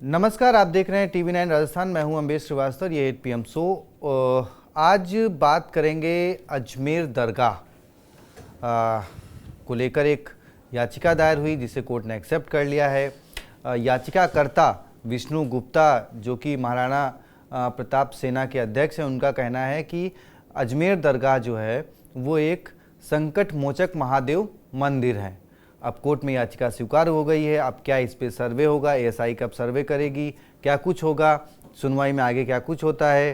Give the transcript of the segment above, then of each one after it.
नमस्कार, आप देख रहे हैं TV9 राजस्थान। मैं हूं अम्बेश श्रीवास्तव। ये 8 PM शो। आज बात करेंगे अजमेर दरगाह को लेकर। एक याचिका दायर हुई जिसे कोर्ट ने एक्सेप्ट कर लिया है। याचिकाकर्ता विष्णु गुप्ता, जो कि महाराणा प्रताप सेना के अध्यक्ष हैं, उनका कहना है कि अजमेर दरगाह जो है वो एक संकट मोचक महादेव मंदिर है। अब कोर्ट में याचिका स्वीकार हो गई है। अब क्या इस पे सर्वे होगा, ASI कब सर्वे करेगी, क्या कुछ होगा, सुनवाई में आगे क्या कुछ होता है,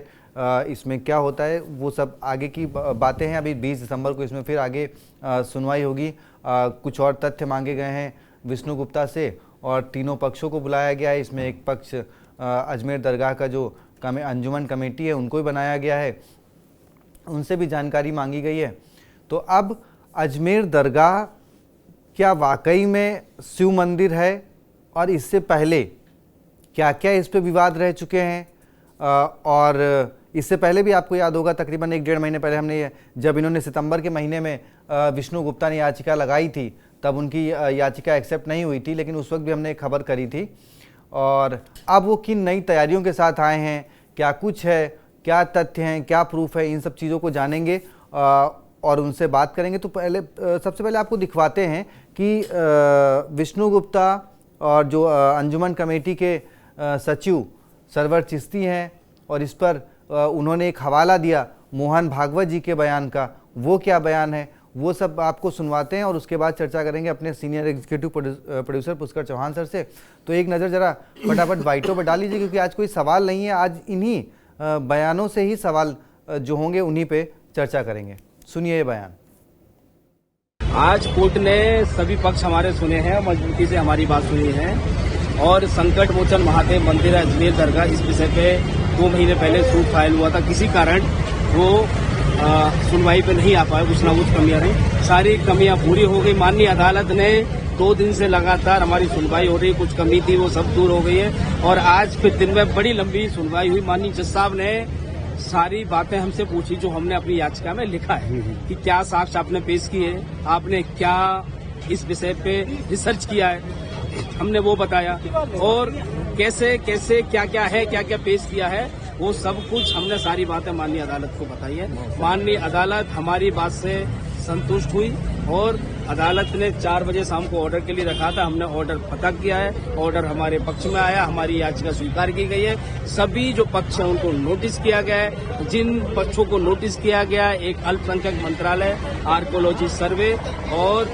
इसमें क्या होता है, वो सब आगे की बातें हैं। अभी 20 दिसंबर को इसमें फिर आगे सुनवाई होगी। कुछ और तथ्य मांगे गए हैं विष्णु गुप्ता से और तीनों पक्षों को बुलाया गया है। इसमें एक पक्ष अजमेर दरगाह का जो अंजुमन कमेटी है उनको भी बनाया गया है, उनसे भी जानकारी मांगी गई है। तो अब अजमेर दरगाह क्या वाकई में शिव मंदिर है और इससे पहले क्या क्या इस पे विवाद रह चुके हैं, और इससे पहले भी आपको याद होगा तकरीबन 1-1.5 महीने पहले हमने, जब इन्होंने सितंबर के महीने में विष्णु गुप्ता ने याचिका लगाई थी, तब उनकी याचिका एक्सेप्ट नहीं हुई थी, लेकिन उस वक्त भी हमने एक खबर करी थी। और अब वो किन नई तैयारियों के साथ आए हैं, क्या कुछ है, क्या तथ्य हैं, क्या प्रूफ है, इन सब चीज़ों को जानेंगे और उनसे बात करेंगे। तो सबसे पहले आपको दिखवाते हैं कि विष्णु गुप्ता और जो अंजुमन कमेटी के सचिव सरवर चिश्ती हैं, और इस पर उन्होंने एक हवाला दिया मोहन भागवत जी के बयान का। वो क्या बयान है वो सब आपको सुनवाते हैं और उसके बाद चर्चा करेंगे अपने senior executive producer Pushkar Chauhan sir से। तो एक नज़र ज़रा फटाफट बाइटों पर डाल लीजिए, क्योंकि आज कोई सवाल नहीं है, आज इन्हीं बयानों से ही सवाल जो होंगे उन्हीं पे चर्चा करेंगे। सुनिए ये बयान। आज कोर्ट ने सभी पक्ष हमारे सुने हैं, मजबूती से हमारी बात सुनी है और संकट मोचन महादेव मंदिर अजमेर दरगाह इस विषय पे 2 महीने पहले सूट फाइल हुआ था। किसी कारण वो सुनवाई पे नहीं आ पाए, कुछ ना कुछ कमियां रही। सारी कमियां पूरी हो गई। माननीय अदालत ने 2 दिन से लगातार हमारी सुनवाई हो रही, कुछ कमी थी वो सब दूर हो गई है और आज फिर दिन में बड़ी लंबी सुनवाई हुई। माननीय जज साहब ने सारी बातें हमसे पूछी जो हमने अपनी याचिका में लिखा है कि क्या साक्ष्य आपने पेश किए, आपने क्या इस विषय पे रिसर्च किया है, हमने वो बताया और कैसे कैसे क्या क्या है, क्या क्या पेश किया है, वो सब कुछ हमने सारी बातें माननीय अदालत को बताई है। माननीय अदालत हमारी बात से संतुष्ट हुई और अदालत ने 4 बजे शाम को ऑर्डर के लिए रखा था। हमने ऑर्डर पता किया है, ऑर्डर हमारे पक्ष में आया, हमारी याचिका स्वीकार की गई है। सभी जो पक्ष हैं उनको नोटिस किया गया है। जिन पक्षों को नोटिस किया गया है, एक अल्पसंख्यक मंत्रालय, आर्कोलॉजी सर्वे और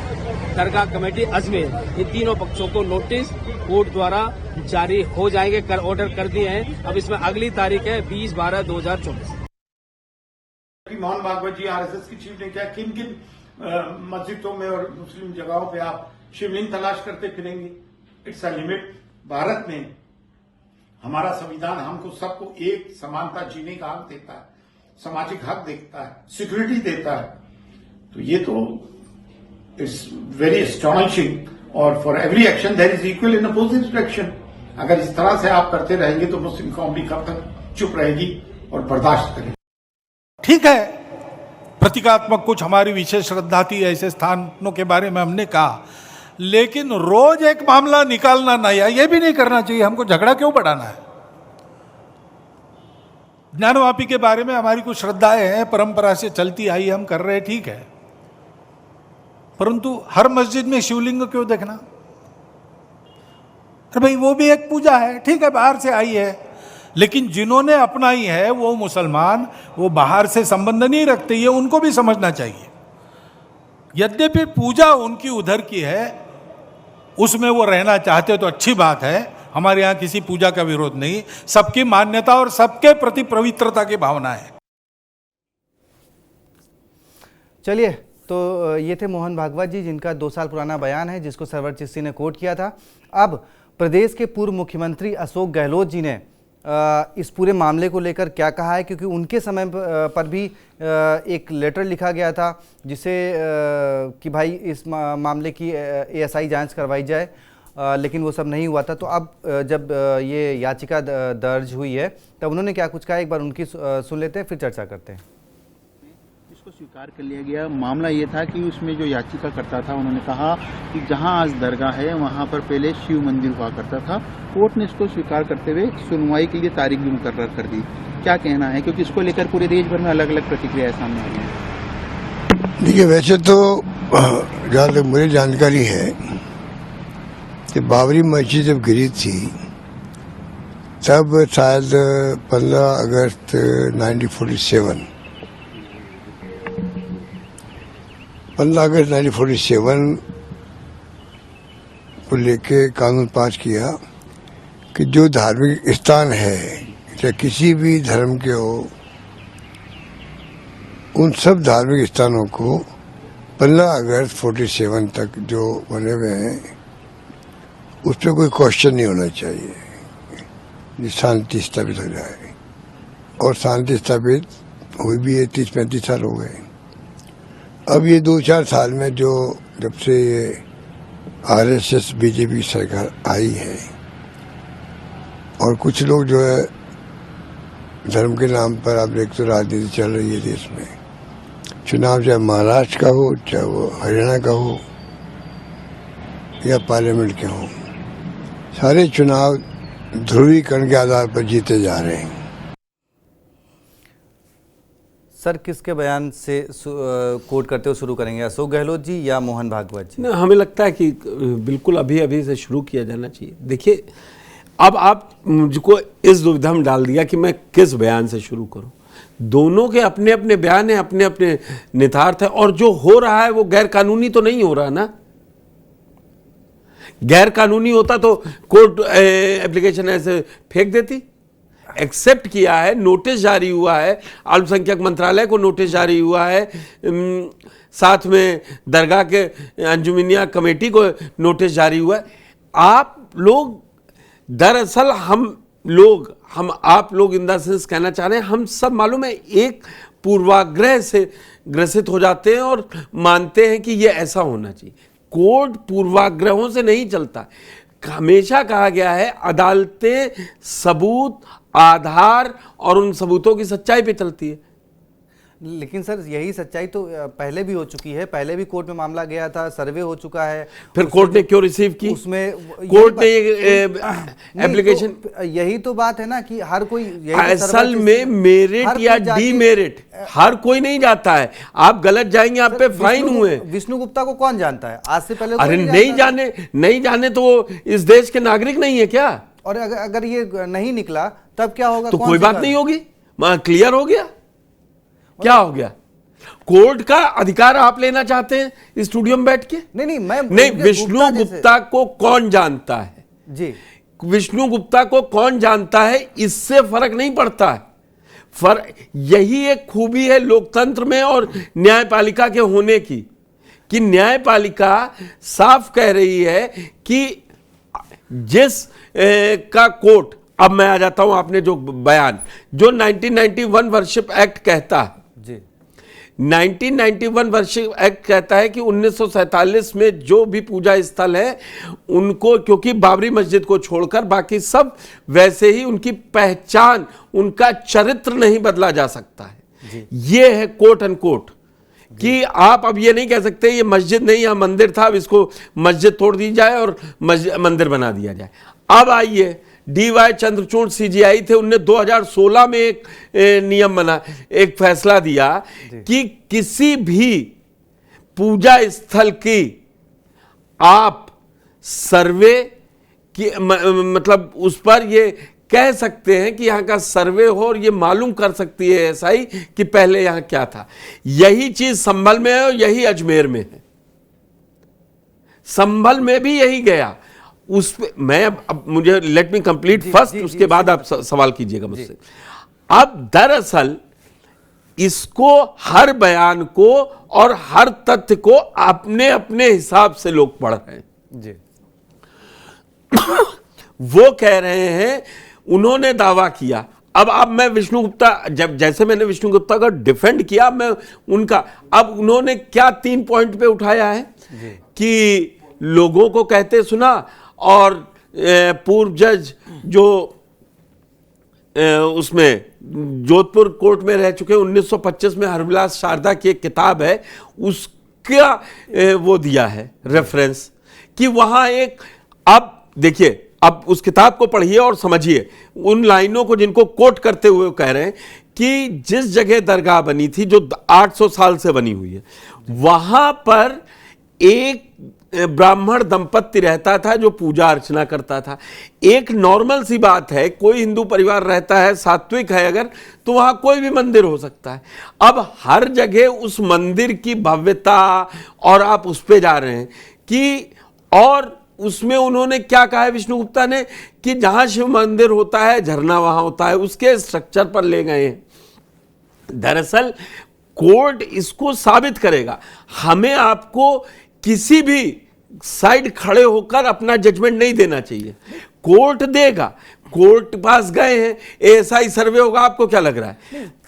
दरगाह कमेटी अजमेर, ये तीनों पक्षों को नोटिस कोर्ट द्वारा जारी हो जाएंगे, ऑर्डर कर दिए हैं। अब इसमें अगली तारीख है 20/12/2024। मोहन भागवत जी RSS की चीफ ने क्या किन किन मस्जिदों में और मुस्लिम जगहों पे आप शिवलिंग तलाश करते फिरेंगे? It's a limit. भारत में हमारा संविधान हमको सबको एक समानता जीने का हक देता है, सामाजिक हक देता है, सिक्योरिटी देता है। तो ये तो इट्स वेरी एस्टोनिशिंग और for every action there is equal in opposite direction. अगर इस तरह से आप करते रहेंगे तो मुस्लिम कौम भी कब तक चुप रहेगी और बर्दाश्त करेगी? ठीक है, प्रतीकात्मक कुछ हमारी विशेष श्रद्धा थी, ऐसे स्थानों के बारे में हमने कहा, लेकिन रोज एक मामला निकालना नया, ये भी नहीं करना चाहिए। हमको झगड़ा क्यों बढ़ाना है? ज्ञानवापी के बारे में हमारी कुछ श्रद्धाएं हैं, परंपरा से चलती आई, हम कर रहे, ठीक है, परंतु हर मस्जिद में शिवलिंग क्यों देखना? अरे भाई वो भी एक पूजा है, ठीक है, बाहर से आई है, लेकिन जिन्होंने अपनाई है वो मुसलमान, वो बाहर से संबंध नहीं रखते, ये उनको भी समझना चाहिए। यद्यपि पूजा उनकी उधर की है, उसमें वो रहना चाहते तो अच्छी बात है, हमारे यहाँ किसी पूजा का विरोध नहीं, सबकी मान्यता और सबके प्रति पवित्रता की भावना है। चलिए, तो ये थे मोहन भागवत जी, जिनका 2 साल पुराना बयान है जिसको सरवर चिश्ती ने कोट किया था। अब प्रदेश के पूर्व मुख्यमंत्री अशोक गहलोत जी ने इस पूरे मामले को लेकर क्या कहा है, क्योंकि उनके समय पर भी एक लेटर लिखा गया था जिसे कि भाई इस मामले की ASI जांच करवाई जाए, लेकिन वो सब नहीं हुआ था। तो अब जब ये याचिका दर्ज हुई है तब उन्होंने क्या कुछ कहा, एक बार उनकी सुन लेते हैं, फिर चर्चा करते हैं। स्वीकार कर लिया गया। मामला ये था कि उसमें जो याचिका करता था उन्होंने कहा कि जहां आज दरगाह है वहां पर पहले शिव मंदिर हुआ करता था। कोर्ट ने इसको स्वीकार करते हुए सुनवाई के लिए तारीख भी मुकर्रर कर दी। क्या कहना है, क्योंकि इसको लेकर पूरे देश भर में अलग अलग प्रतिक्रियाएं सामने आई हैं। देखिए, वैसे तो जहाँ तक मुझे जानकारी है कि बाबरी मस्जिद जब गिरी थी तब शायद 15 अगस्त 1947 को लेके कानून पास किया कि जो धार्मिक स्थान है चाहे किसी भी धर्म के हो, उन सब धार्मिक स्थानों को 15 अगस्त 47 तक जो बने हुए हैं उस पर कोई क्वेश्चन नहीं होना चाहिए, शांति स्थापित हो जाए। और शांति स्थापित हुई भी है, 30-35 साल हो गए। अब ये 2-4 साल में जो जब से ये RSS बीजेपी सरकार आई है और कुछ लोग जो है धर्म के नाम पर, आप देख तो राजनीति चल रही है देश में, चुनाव चाहे महाराष्ट्र का हो, चाहे वो हरियाणा का हो या पार्लियामेंट के हो, सारे चुनाव ध्रुवीकरण के आधार पर जीते जा रहे हैं। सर, किसके बयान से कोट करते हुए शुरू करेंगे, अशोक गहलोत जी या मोहन भागवत जी? हमें लगता है कि बिल्कुल अभी अभी से शुरू किया जाना चाहिए। देखिए, अब आप मुझको इस दुविधा में डाल दिया कि मैं किस बयान से शुरू करूं। दोनों के अपने अपने बयान हैं, अपने अपने निहितार्थ है, और जो हो रहा है वो गैर कानूनी तो नहीं हो रहा ना। गैर कानूनी होता तो कोर्ट एप्लीकेशन ऐसे फेंक देती। एक्सेप्ट किया है, नोटिस जारी हुआ है, अल्पसंख्यक मंत्रालय को नोटिस जारी हुआ है, साथ में दरगाह के अंजुमनिया कमेटी को नोटिस जारी हुआ है। आप लोग दरअसल हम आप लोग इन द सेंस कहना चाह रहे हैं, हम सब मालूम है एक पूर्वाग्रह से ग्रसित हो जाते हैं और मानते हैं कि ये ऐसा होना चाहिए। कोर्ट पूर्वाग्रहों से नहीं चलता। हमेशा कहा गया है अदालतें सबूत, आधार और उन सबूतों की सच्चाई पे चलती है। लेकिन सर, यही सच्चाई तो पहले भी हो चुकी है। पहले भी कोर्ट में मामला गया था, सर्वे हो चुका है, फिर कोर्ट ने क्यों रिसीव की? उसमें कोर्ट ने एप्लीकेशन, तो यही तो बात है ना कि हर कोई असल में मेरिट या डीमेरिट हर कोई नहीं जाता है। आप गलत जाएंगे, आप पे फाइन हुए। विष्णु गुप्ता को कौन जानता है आज से पहले? अरे नहीं जाने तो वो इस देश के नागरिक नहीं है क्या? और अगर ये नहीं निकला तब क्या होगा? तो कोई बात नहीं होगी, क्लियर हो गया। क्या हो गया? कोर्ट का अधिकार आप लेना चाहते हैं स्टूडियो में बैठ के? नहीं, विष्णु गुप्ता को कौन जानता है जी? विष्णु गुप्ता को कौन जानता है इससे फर्क नहीं पड़ता है। यही एक खूबी है लोकतंत्र में और न्यायपालिका के होने की, कि न्यायपालिका साफ कह रही है कि जिस का कोर्ट, अब मैं आ जाता हूं, आपने जो बयान, जो 1991 वर्शिप एक्ट कहता है जी, 1991 वर्शिप एक्ट कहता है कि 1947 में जो भी पूजा स्थल है उनको, क्योंकि बाबरी मस्जिद को छोड़कर बाकी सब वैसे ही, उनकी पहचान, उनका चरित्र नहीं बदला जा सकता है। ये है कोट एंड कोट, कि आप अब ये नहीं कह सकते ये मस्जिद नहीं, यह मंदिर था, अब इसको मस्जिद तोड़ दी जाए और मंदिर बना दिया जाए। अब आइए, DY चंद्रचूड़ CJI थे, उनने 2016 में एक नियम बना, एक फैसला दिया कि किसी भी पूजा स्थल की आप सर्वे की, मतलब उस पर ये कह सकते हैं कि यहाँ का सर्वे हो और ये मालूम कर सकती है SI कि पहले यहाँ क्या था। यही चीज संभल में है और यही अजमेर में है। संभल में भी यही गया। उस पे मैं, अब मुझे लेट मी कंप्लीट फर्स्ट, उसके बाद आप सवाल कीजिएगा मुझसे। अब दरअसल इसको, हर बयान को और हर तथ्य को अपने अपने हिसाब से लोग पढ़ रहे हैं जी। वो कह रहे हैं, उन्होंने दावा किया। अब मैं विष्णु गुप्ता, जब जैसे मैंने विष्णु गुप्ता का डिफेंड किया, मैं उनका, अब उन्होंने क्या 3 पॉइंट पे उठाया है कि लोगों को कहते सुना और पूर्व जज जो उसमें जोधपुर कोर्ट में रह चुके 1925 में हरविलास शारदा की एक किताब है, उसका वो दिया है रेफरेंस कि वहां एक, अब देखिए, अब उस किताब को पढ़िए और समझिए उन लाइनों को जिनको कोट करते हुए कह रहे हैं कि जिस जगह दरगाह बनी थी जो 800 साल से बनी हुई है, वहां पर एक ब्राह्मण दंपत्ति रहता था जो पूजा अर्चना करता था। एक नॉर्मल सी बात है, कोई हिंदू परिवार रहता है, सात्विक है अगर, तो वहां कोई भी मंदिर हो सकता है। अब हर जगह उस मंदिर की भव्यता, और आप उस पे जा रहे हैं कि, और उसमें उन्होंने क्या कहा है विष्णुगुप्ता ने कि जहां शिव मंदिर होता है झरना वहां होता है, उसके स्ट्रक्चर पर ले गए हैं। दरअसल कोर्ट इसको साबित करेगा, हमें आपको किसी भी साइड खड़े होकर अपना जजमेंट नहीं देना चाहिए, कोर्ट देगा। कोर्ट पास गए हैं, एएसआई सर्वे होगा, आपको क्या लग रहा है?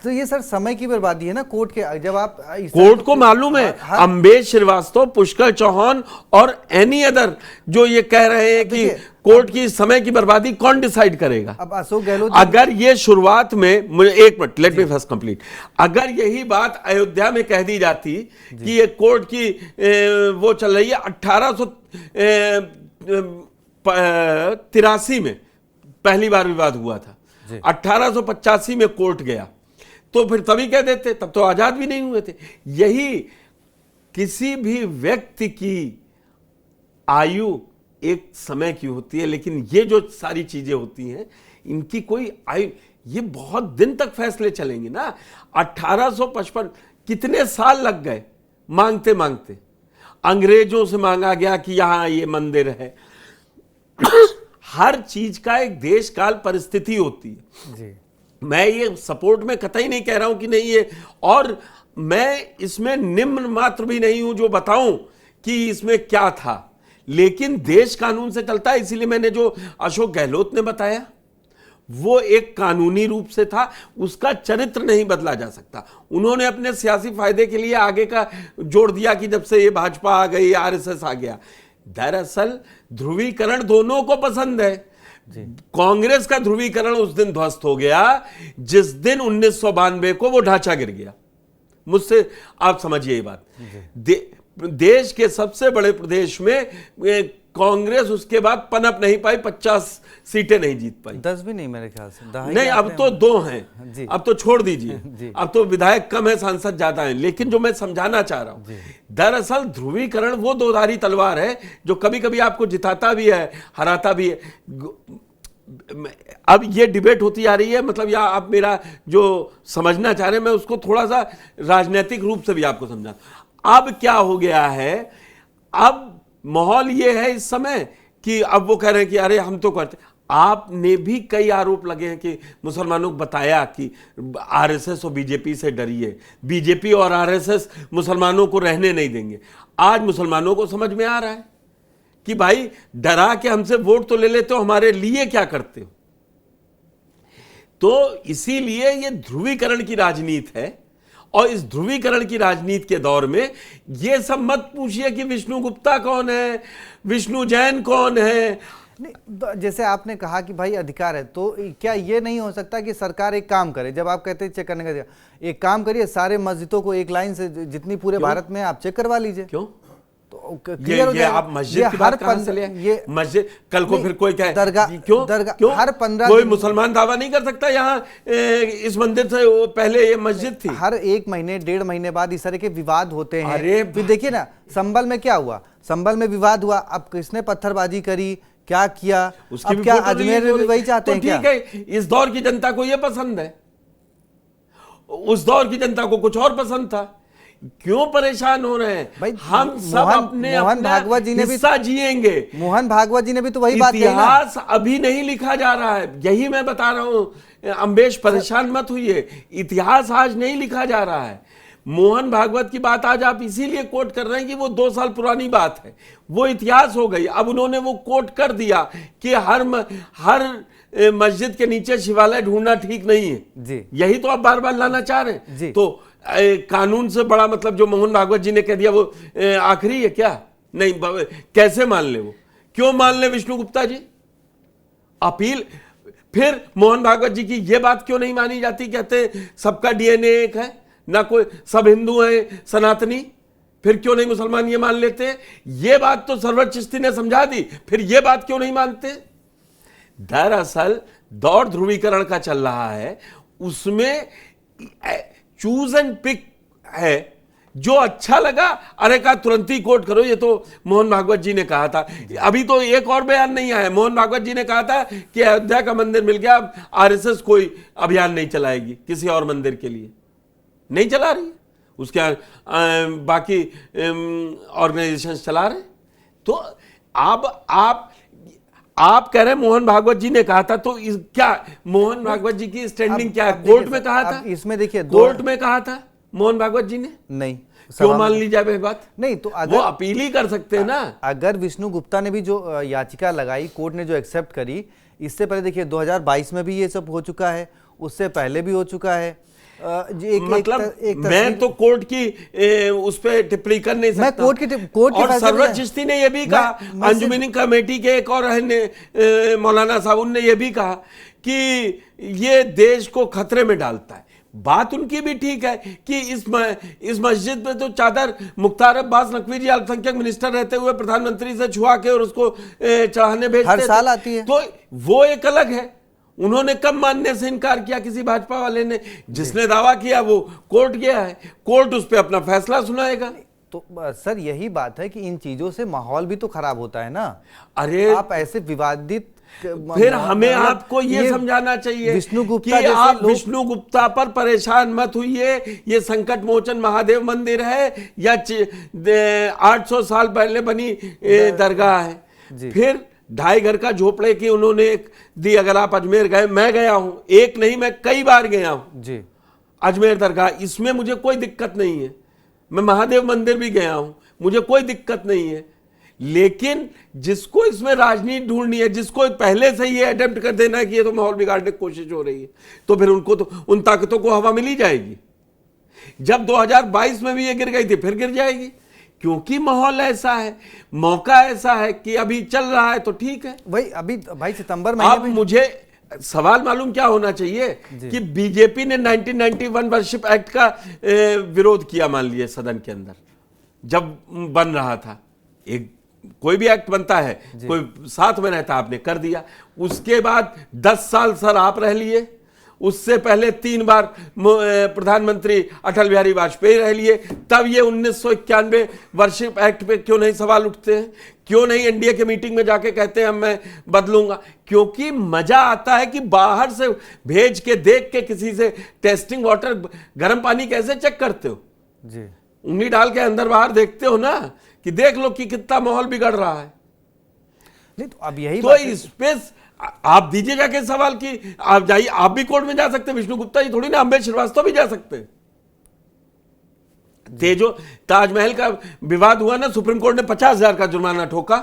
तो ये सर समय की बर्बादी है ना कोर्ट के, जब आप कोर्ट को मालूम है, अम्बेश श्रीवास्तव, पुष्कर चौहान और एनी अदर जो ये कह रहे हैं कि कोर्ट की समय की बर्बादी कौन डिसाइड करेगा? अब अशोक गहलोत, अगर ये शुरुआत में, मुझे एक minute, let me first complete, अगर यही बात अयोध्या में कह दी जाती कि ये कोर्ट की वो चल रही है 1883 में पहली बार विवाद हुआ था, 1885 में कोर्ट गया, तो फिर तभी कह देते, तब तो आजाद भी नहीं हुए थे। यही किसी भी व्यक्ति की आयु एक समय की होती है, लेकिन ये जो सारी चीजें होती हैं इनकी कोई आयु, ये बहुत दिन तक फैसले चलेंगे ना। 1855 कितने साल लग गए मांगते मांगते, अंग्रेजों से मांगा गया कि यहां ये मंदिर है। हर चीज का एक देश काल परिस्थिति होती है जी। मैं ये सपोर्ट में कतई नहीं कह रहा हूं कि नहीं ये, और मैं इसमें निम्न मात्र भी नहीं हूं जो बताऊं कि इसमें क्या था, लेकिन देश कानून से चलता है। इसीलिए मैंने जो अशोक गहलोत ने बताया वो एक कानूनी रूप से था, उसका चरित्र नहीं बदला जा सकता। उन्होंने अपने सियासी फायदे के लिए आगे का जोड़ दिया कि जब से ये भाजपा आ गई, आरएसएस आ गया। दरअसल ध्रुवीकरण दोनों को पसंद है। कांग्रेस का ध्रुवीकरण उस दिन ध्वस्त हो गया जिस दिन 1992 को वो ढांचा गिर गया। मुझसे आप समझिए ये बात, देश के सबसे बड़े प्रदेश में कांग्रेस उसके बाद पनप नहीं पाई, 50 सीटें नहीं जीत पाई, 10 भी नहीं मेरे ख्याल से, नहीं, अब तो 2 हैं, अब तो छोड़ दीजिए, अब तो विधायक कम है, सांसद ज्यादा हैं। लेकिन जो मैं समझाना चाह रहा हूं, दरअसल ध्रुवीकरण वो दोधारी तलवार है जो कभी कभी आपको जिताता भी है, हराता भी है। अब ये डिबेट होती आ रही है, मतलब या आप मेरा जो समझना चाह रहे हैं मैं उसको थोड़ा सा राजनीतिक रूप से भी आपको समझा। अब क्या हो गया है, अब माहौल ये है इस समय कि अब वो कह रहे हैं कि अरे हम तो करते। आपने भी कई आरोप लगे हैं कि मुसलमानों को बताया कि आरएसएस और बीजेपी से डरिए, बीजेपी और आरएसएस मुसलमानों को रहने नहीं देंगे। आज मुसलमानों को समझ में आ रहा है कि भाई डरा के हमसे वोट तो ले लेते हो, हमारे लिए क्या करते हो। तो इसीलिए ये ध्रुवीकरण की राजनीति है, और इस ध्रुवीकरण की राजनीति के दौर में ये सब मत पूछिए कि विष्णु गुप्ता कौन है, विष्णु जैन कौन है। नहीं, जैसे आपने कहा कि भाई अधिकार है, तो क्या ये नहीं हो सकता कि सरकार एक काम करे, जब आप कहते हैं चेक करने का, एक काम करिए, सारे मस्जिदों को एक लाइन से जितनी पूरे भारत में आप चेक करवा लीजिए। क्यों? तो ये आप मस्जिद की बात कहां से ले आए? ये मस्जिद कल को फिर कोई कहे दरगाह, क्यों हर 15 कोई मुसलमान दावा नहीं कर सकता यहाँ इस मंदिर से पहले ये मस्जिद थी। हर 1 महीने 1.5 महीने बाद इस तरह के विवाद होते हैं। अरे फिर देखिए ना, संभल में क्या हुआ, संभल में विवाद हुआ, अब किसने पत्थरबाजी करी, क्या किया, उसकी अब क्या अजमेर में भी वही चाहते हैं क्या? ठीक है, इस दौर की जनता को ये पसंद है, उस दौर की जनता को कुछ और पसंद था। क्यों परेशान हो रहे हैं भाई? हम सब अपने मोहन भागवत जी ने भी जिएंगे। मोहन भागवत जी ने भी तो वही बात कही ना। इतिहास अभी नहीं लिखा जा रहा है, यही मैं बता रहा हूं। अम्बेश परेशान मत हुई, इतिहास आज नहीं लिखा जा रहा है। मोहन भागवत की बात आज आप इसीलिए कोट कर रहे हैं कि वो 2 साल पुरानी बात है, वो इतिहास हो गई। अब उन्होंने वो कोट कर दिया कि हर मस्जिद के नीचे शिवालय ढूंढना ठीक नहीं है जी। यही तो आप बार बार लाना चाह रहे हैं जी। तो कानून से बड़ा मतलब जो मोहन भागवत जी ने कह दिया वो आखिरी है क्या? नहीं, कैसे मान ले, वो क्यों मान ले विष्णु गुप्ता जी? अपील फिर मोहन भागवत जी की ये बात क्यों नहीं मानी जाती, कहते हैं सबका डीएनए एक है, ना कोई, सब हिंदू हैं सनातनी, फिर क्यों नहीं मुसलमान ये मान लेते? ये बात तो सरवर चिश्ती ने समझा दी, फिर ये बात क्यों नहीं मानते? दरअसल दौड़ ध्रुवीकरण का चल रहा है, उसमें चूज एंड पिक है, जो अच्छा लगा अरे का तुरंत ही कोट करो। ये तो मोहन भागवत जी ने कहा था। अभी तो एक और बयान नहीं आया, मोहन भागवत जी ने कहा था कि अयोध्या का मंदिर मिल गया, अब आरएसएस कोई अभियान नहीं चलाएगी किसी और मंदिर के लिए, नहीं चला रही है, उसके बाकी ऑर्गेनाइजेशन चला रहे। तो आप कह रहे हैं मोहन भागवत जी ने कहा था, तो क्या मोहन भागवत जी की स्टैंडिंग क्या है? कोर्ट में कहा था, इसमें देखिए कोर्ट में कहा था मोहन भागवत जी ने, नहीं क्यों मान ली जाए बात? नहीं तो वो अपील ही कर सकते हैं ना। अगर विष्णु गुप्ता ने भी जो याचिका लगाई, कोर्ट ने जो एक्सेप्ट करी, इससे पहले देखिए 2022 में भी ये सब हो चुका है, उससे पहले भी हो चुका है। मैं तो कोर्ट की उस पर टिप्पणी कर नहीं सकता। मैं कोर्ट और सरवर चिश्ती ने यह भी कहा, अंजुमनी कमेटी के एक और मौलाना साहब ने यह भी कहा कि ये देश को खतरे में डालता है। बात उनकी भी ठीक है कि इस मस्जिद में तो चादर मुख्तार अब्बास नकवी जी अल्पसंख्यक मिनिस्टर रहते हुए प्रधानमंत्री से छुआ के और उसको चढ़ाने भेजते हर साल आती है, तो वो एक अलग है। उन्होंने कब मानने से इनकार किया किसी भाजपा वाले ने? जिसने दावा किया वो कोर्ट गया है, कोर्ट उस पर अपना फैसला सुनाएगा। तो सर यही बात है कि इन चीजों से माहौल भी तो खराब होता है ना। अरे आप ऐसे विवादित, फिर हमें आपको ये समझाना चाहिए विष्णु गुप्ता कि आप विष्णु गुप्ता पर परेशान मत होइए। ये संकट मोचन महादेव मंदिर है या 800 साल पहले बनी दरगाह है। फिर 2.5 घर का झोपड़े की उन्होंने एक दी। अगर आप अजमेर गए, मैं गया हूं, एक नहीं मैं कई बार गया हूं जी अजमेर दरगाह, इसमें मुझे कोई दिक्कत नहीं है। मैं महादेव मंदिर भी गया हूं, मुझे कोई दिक्कत नहीं है। लेकिन जिसको इसमें राजनीति ढूंढनी है, जिसको पहले से ये अटेम्प्ट कर देना है कि ये तो माहौल बिगाड़ने की कोशिश हो रही है, तो फिर उनको तो उन ताकतों को हवा मिली जाएगी। जब 2022 में भी ये गिर गई थी, फिर गिर जाएगी, क्योंकि माहौल ऐसा है, मौका ऐसा है कि अभी चल रहा है तो ठीक है। भाई सितंबर में अब मुझे सवाल मालूम क्या होना चाहिए कि बीजेपी ने 1991 वर्शिप एक्ट का विरोध किया, मान लिए सदन के अंदर जब बन रहा था। एक कोई भी एक्ट बनता है, कोई साथ में रहता, आपने कर दिया। उसके बाद 10 साल सर आप रह लिए, उससे पहले 3 बार प्रधानमंत्री अटल बिहारी वाजपेयी रह लिए। तब ये 1991 वर्शिप एक्ट पे क्यों नहीं सवाल उठते हैं? क्यों नहीं एनडीए के मीटिंग में जाके कहते हैं मैं बदलूंगा? क्योंकि मजा आता है कि बाहर से भेज के देख के किसी से टेस्टिंग वाटर, गर्म पानी कैसे चेक करते हो जी, उंगली डाल के अंदर बाहर देखते हो ना, कि देख लो कि कितना माहौल बिगड़ रहा है। नहीं तो अब यही तो इस पे आप दीजिए जाके सवाल की आप जाइए, आप भी कोर्ट में जा सकते हैं, विष्णु गुप्ता जी थोड़ी ना, अम्बेड श्रीवास्तव भी जा सकते हैं। तेजो ताजमहल का विवाद हुआ ना, सुप्रीम कोर्ट ने 50,000 का जुर्माना ठोका,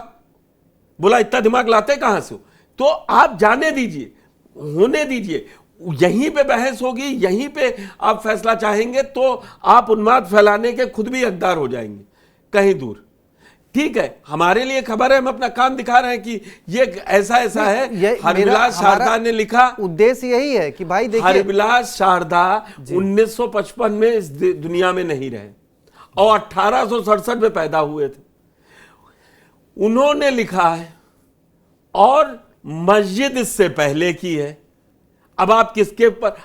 बोला इतना दिमाग लाते कहां से? तो आप जाने दीजिए, होने दीजिए, यहीं पे बहस होगी, यहीं पे आप फैसला चाहेंगे तो आप उन्माद फैलाने के खुद भी हकदार हो जाएंगे कहीं दूर। ठीक है, हमारे लिए खबर है, हम अपना काम दिखा रहे हैं कि ये ऐसा है। हरविलास शारदा ने लिखा, उद्देश्य यही है कि भाई देखिए, हरविलास शारदा 1955 में इस दुनिया में नहीं रहे और 1867 में पैदा हुए थे। उन्होंने लिखा है और मस्जिद इससे पहले की है। अब आप किसके पर?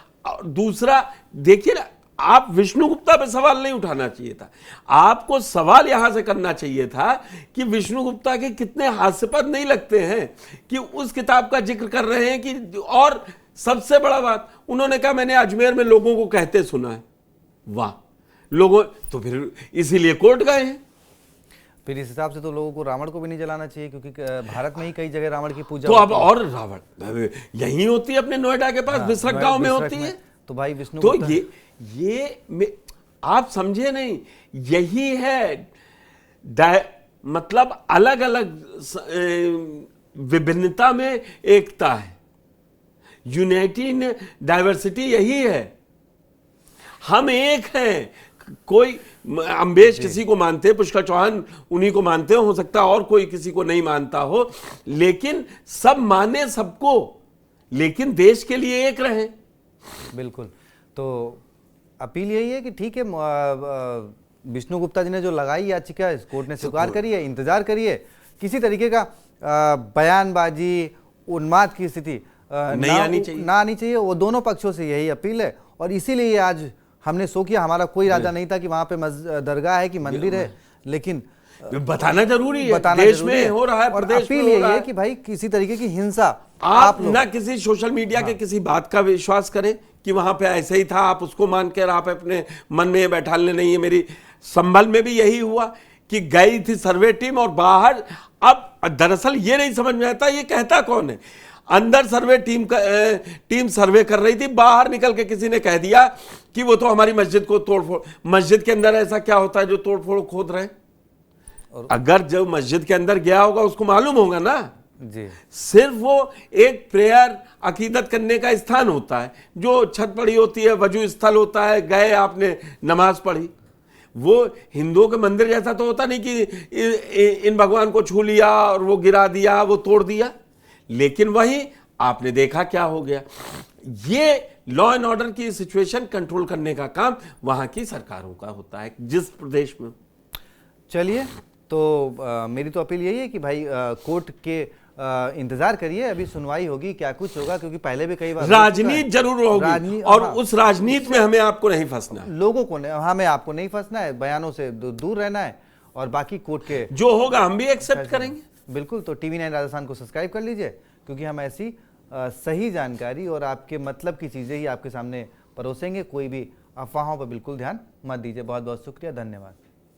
दूसरा देखिए ना, आप विष्णु गुप्ता पे सवाल नहीं उठाना चाहिए था, आपको सवाल यहां से करना चाहिए था कि विष्णु गुप्ता के कितने हास्यास्पद नहीं लगते हैं कि उस किताब का जिक्र कर रहे हैं कि, और सबसे बड़ा बात उन्होंने कहा मैंने अजमेर में लोगों को कहते सुना है। वाह, लोगों, तो फिर इसीलिए कोर्ट गए हैं। फिर इस हिसाब से तो लोगों को रावण को भी नहीं जलाना चाहिए, क्योंकि भारत में ही कई जगह रावण की पूजा तो अब और रावण यही होती है, अपने नोएडा के पास बिसरक गांव में होती है। तो भाई विष्णु तो ये आप समझे नहीं, यही है मतलब अलग अलग विभिन्नता में एकता है, यूनिटी इन डाइवर्सिटी यही है। हम एक हैं। कोई अम्बेश किसी को मानते हैं, पुष्कर चौहान उन्हीं को मानते हो सकता है और कोई किसी को नहीं मानता हो, लेकिन सब माने सबको, लेकिन देश के लिए एक रहे। बिल्कुल। तो अपील यही है कि ठीक है, विष्णु गुप्ता जी ने जो लगाई याचिका कोर्ट ने स्वीकार करी है, इंतजार करिए, किसी तरीके का बयानबाजी, उन्माद की स्थिति नहीं आनी चाहिए। वो दोनों पक्षों से यही अपील है और इसीलिए आज हमने शो किया। हमारा कोई इरादा नहीं था कि वहां पे दरगाह है कि मंदिर है, लेकिन बताना जरूरी है, देश में हो रहा है, प्रदेश में अपील यही है कि भाई किसी तरीके की हिंसा आप ना किसी सोशल मीडिया के किसी बात का विश्वास करें कि वहां पे ऐसे ही था, आप उसको मानकर आप अपने मन में बैठालने नहीं है। मेरी संभल में भी यही हुआ कि गई थी सर्वे टीम और बाहर, अब दरअसल ये नहीं समझ में आता ये कहता कौन है। अंदर सर्वे टीम सर्वे कर रही थी, बाहर निकल के किसी ने कह दिया कि वो तो हमारी मस्जिद को तोड़फोड़। मस्जिद के अंदर ऐसा क्या होता है जो तोड़फोड़ खोद रहे हैं? अगर जो मस्जिद के अंदर गया होगा उसको मालूम होगा ना जी। सिर्फ वो एक प्रेयर, अकीदत करने का स्थान होता है, जो छत पड़ी होती है, वजू स्थल होता है, गए आपने नमाज पढ़ी। वो हिंदुओं के मंदिर जैसा तो होता नहीं कि इन भगवान को छू लिया और वो गिरा दिया, वो तोड़ दिया। लेकिन वही आपने देखा क्या हो गया। ये लॉ एंड ऑर्डर की सिचुएशन कंट्रोल करने का काम वहां की सरकारों का होता है जिस प्रदेश में। चलिए, तो मेरी तो अपील यही है कि भाई कोर्ट के इंतजार करिए, अभी सुनवाई होगी, क्या कुछ होगा, क्योंकि पहले भी कई बार राजनीति जरूर होगी और उस राजनीति में हमें आपको नहीं फंसना, लोगों को हमें आपको नहीं फंसना है, बयानों से दूर रहना है और बाकी कोर्ट के जो होगा हम भी एक्सेप्ट करेंगे। बिल्कुल। तो TV9 राजस्थान को सब्सक्राइब कर लीजिए, क्योंकि हम ऐसी सही जानकारी और आपके मतलब की चीजें ही आपके सामने परोसेंगे। कोई भी अफवाहों पर बिल्कुल ध्यान मत दीजिए। बहुत बहुत शुक्रिया, धन्यवाद।